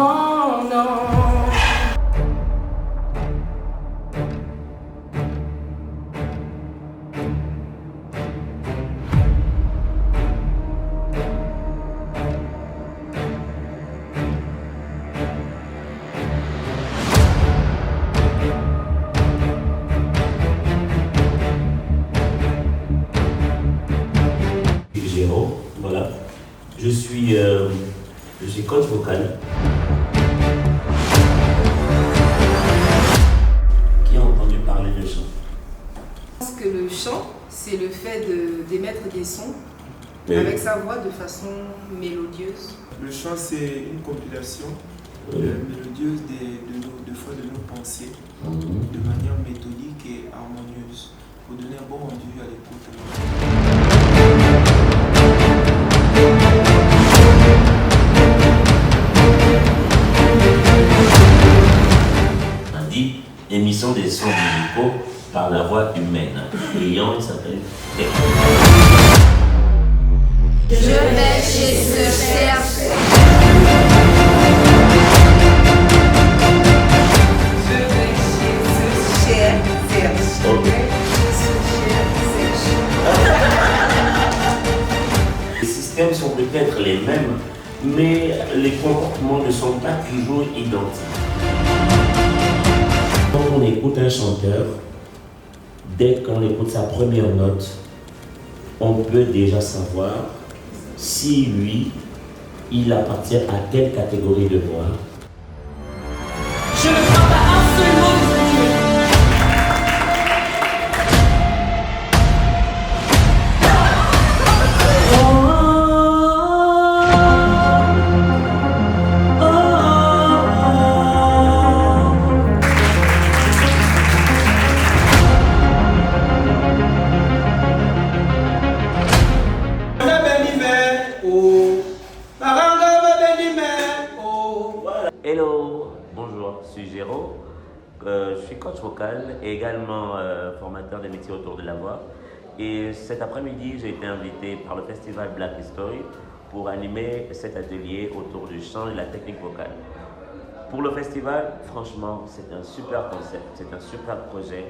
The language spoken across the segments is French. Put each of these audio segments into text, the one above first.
non, non. Voilà. Je suis coach vocal. Qui a entendu parler de chant? Je pense que le chant, c'est le fait d'émettre des sons avec sa voix de façon mélodieuse. Le chant, c'est une compilation mélodieuse de fois de nos pensées, de manière méthodique et harmonieuse, pour donner un bon rendu à l'écoute. Émission des sons musicaux par la voix humaine. Ayant, il s'appelle Je vais chez ce cher. Je vais chez ce cher Serge. Okay. Les systèmes sont peut-être les mêmes, mais les comportements ne sont pas toujours identiques. Quand on écoute un chanteur, dès qu'on écoute sa première note, on peut déjà savoir si lui, il appartient à quelle catégorie de voix. Je ne crois pas un seul mot de ce Dieu. Hello, bonjour, je suis Géraud, je suis coach vocal et également formateur des métiers autour de la voix. Et cet après-midi, j'ai été invité par le festival Black History pour animer cet atelier autour du chant et la technique vocale. Pour le festival, franchement, c'est un super concept, c'est un super projet.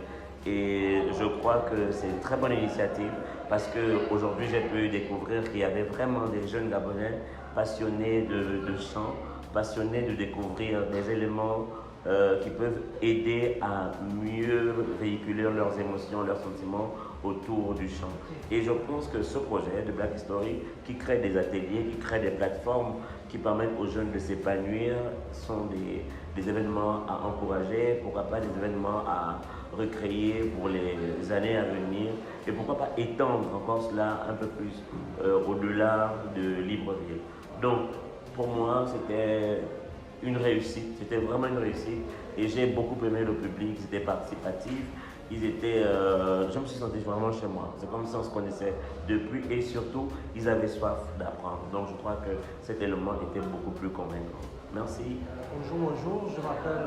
Et je crois que c'est une très bonne initiative parce qu'aujourd'hui, j'ai pu découvrir qu'il y avait vraiment des jeunes Gabonais passionnés de chant, passionnés de découvrir des éléments qui peuvent aider à mieux véhiculer leurs émotions, leurs sentiments autour du chant. Et je pense que ce projet de Black History, qui crée des ateliers, qui crée des plateformes qui permettent aux jeunes de s'épanouir, sont des événements à encourager, pourquoi pas des événements à recréer pour les années à venir et pourquoi pas étendre encore cela un peu plus au-delà de Libreville. Donc pour moi c'était une réussite, c'était vraiment une réussite et j'ai beaucoup aimé le public, c'était participatif, je me suis senti vraiment chez moi, c'est comme si on se connaissait depuis et surtout ils avaient soif d'apprendre, donc je crois que cet élément était beaucoup plus convaincant. Merci. Bonjour, je m'appelle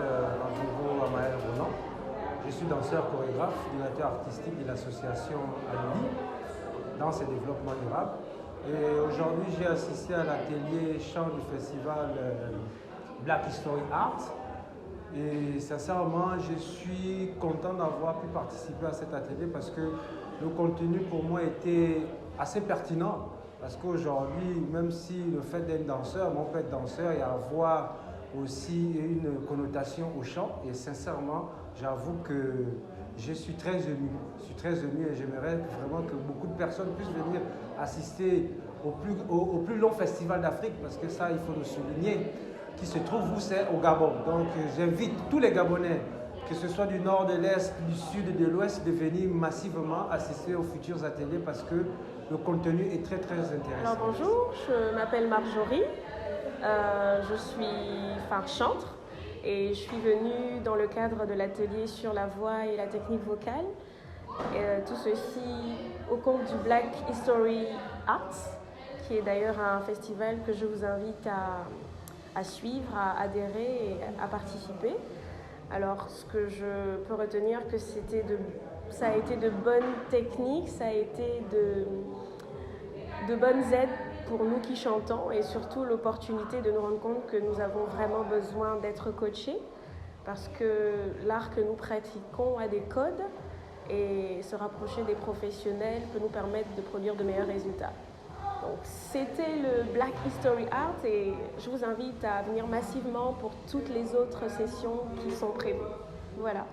Amael Ronan. Je suis danseur chorégraphe, directeur artistique de l'association ALUI, Danse et Développement Durable. Et aujourd'hui, j'ai assisté à l'atelier chant du festival Black History Art. Et sincèrement, je suis content d'avoir pu participer à cet atelier parce que le contenu pour moi était assez pertinent. Parce qu'aujourd'hui, même si le fait d'être danseur, mon peut être danseur et avoir aussi une connotation au chant. Et sincèrement, j'avoue que je suis très ému. Je suis très ému et j'aimerais vraiment que beaucoup de personnes puissent venir assister au plus long festival d'Afrique, parce que ça, il faut le souligner, qui se trouve où c'est au Gabon. Donc j'invite tous les Gabonais, que ce soit du nord, de l'est, du sud et de l'ouest, de venir massivement assister aux futurs ateliers parce que le contenu est très très intéressant. Alors bonjour, je m'appelle Marjorie, je suis chantre et je suis venue dans le cadre de l'atelier sur la voix et la technique vocale. Tout ceci au compte du Black History Arts, qui est d'ailleurs un festival que je vous invite à suivre, à adhérer et à participer. Alors ce que je peux retenir, que ça a été de bonnes techniques, ça a été de bonnes aides pour nous qui chantons et surtout l'opportunité de nous rendre compte que nous avons vraiment besoin d'être coachés parce que l'art que nous pratiquons a des codes et se rapprocher des professionnels peut nous permettre de produire de meilleurs résultats. Donc, c'était le Black History Art et je vous invite à venir massivement pour toutes les autres sessions qui sont prévues. Voilà.